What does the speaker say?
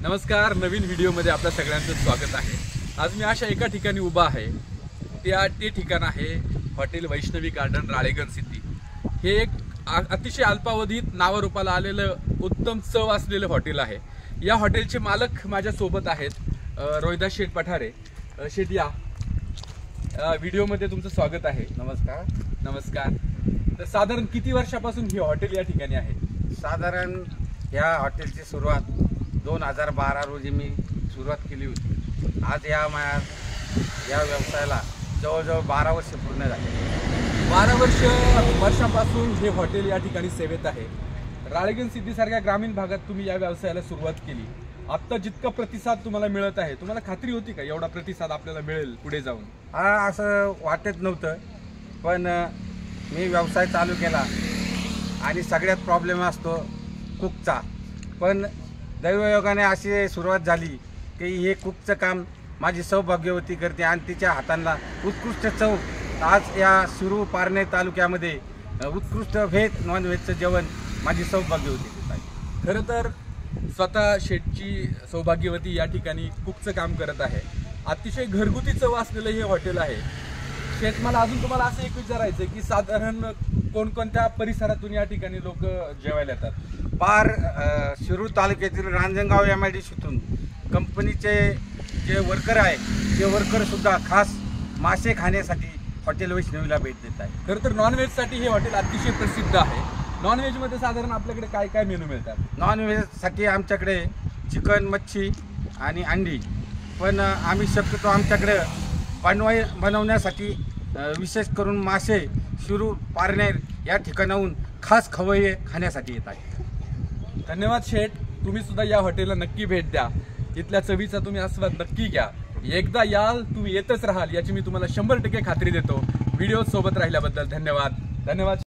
नमस्कार, नवीन व्हिडिओमध्ये आपल्या सगळ्यांचं स्वागत आहे। आज मी अशा एका ठिकाणी उभा आहे। ते ठिकाण आहे hotel Vaishnavi garden Ralegan city. हे एक अतिशय अल्पावधीत नावारूपाला आलेलं उत्तम चव असलेलं हॉटेल आहे। या हॉटेलचे मालक माझ्या सोबत आहेत रोहिदास शेठ पठारे। शेठ, या व्हिडिओमध्ये तुमचं स्वागत आहे। नमस्कार। नमस्कार। तर साधारण किती वर्षापासून हे हॉटेल या ठिकाणी आहे? साधारण या हॉटेलची सुरुवात 2012 रोजी मी सुरुवात केली होती। आज या व्यवसायाला जवळजवळ 12 वर्ष पूर्ण झाले। 12 वर्षापासून हे हॉटेल या ठिकाणी सेवेत आहे। राळेगण सिटी सारख्या ग्रामीण भागात तुम्ही या व्यवसायाला सुरुवात केली। आता जितका प्रतिसाद तुम्हाला मिळत आहे, तुम्हाला खात्री होती का एवढा प्रतिसाद आपल्याला मिळेल पुढे जाऊन? असं वाटत नव्हतं, पण मी व्यवसाय चालू केला आणि सगळ्यात प्रॉब्लेम असतो कुकचा। पण दैवयोगाने अशी सुरुवात झाली की हे कुकचं काम माझी सौभाग्यवती करते आणि तिच्या हातांना उत्कृष्ट चव। आज या शिरूर पारनेर तालुक्यामध्ये उत्कृष्ट नॉन व्हेजचं जेवण माझी सौभाग्यवती देत आहे। खरं तर स्वतः शेठची सौभाग्यवती या ठिकाणी कुकचं काम करत आहे। अतिशय घरगुती चव असलेलं हे हॉटेल आहे। शेठ, मला अजून तुम्हाला असं एक विचारायचं आहे की साधारण कोणकोणत्या परिसरातून या ठिकाणी लोक जेवायला येतात? पार शिरूर तालुक्यातील रांजणगाव MIDCतून कंपनीचे जे वर्कर आहे ते वर्करसुद्धा खास मासे खाण्यासाठी हॉटेल वैष्णवीला भेट देत आहे। खरं तर नॉनव्हेजसाठी हे हॉटेल अतिशय प्रसिद्ध आहे। नॉनव्हेजमध्ये साधारण आपल्याकडे काय काय मेनू मिळतात? नॉनव्हेजसाठी आमच्याकडे चिकन, मच्छी आणि अंडी। पण आम्ही शक्यतो आमच्याकडे बनवण्यासाठी विशेष करून मासे शिरूर पारनेर या ठिकाणाहून खास खवय्ये खाण्यासाठी येत आहेत। धन्यवाद शेठ, तुम्ही सुद्धा या हॉटेलला नक्की भेट द्या। इथल्या चवीचा तुम्ही आस्वाद नक्की घ्या। एकदा याल, तुम्ही येतच राहाल याची मी तुम्हाला 100% खात्री देतो। व्हिडिओ सोबत राहिल्याबद्दल धन्यवाद।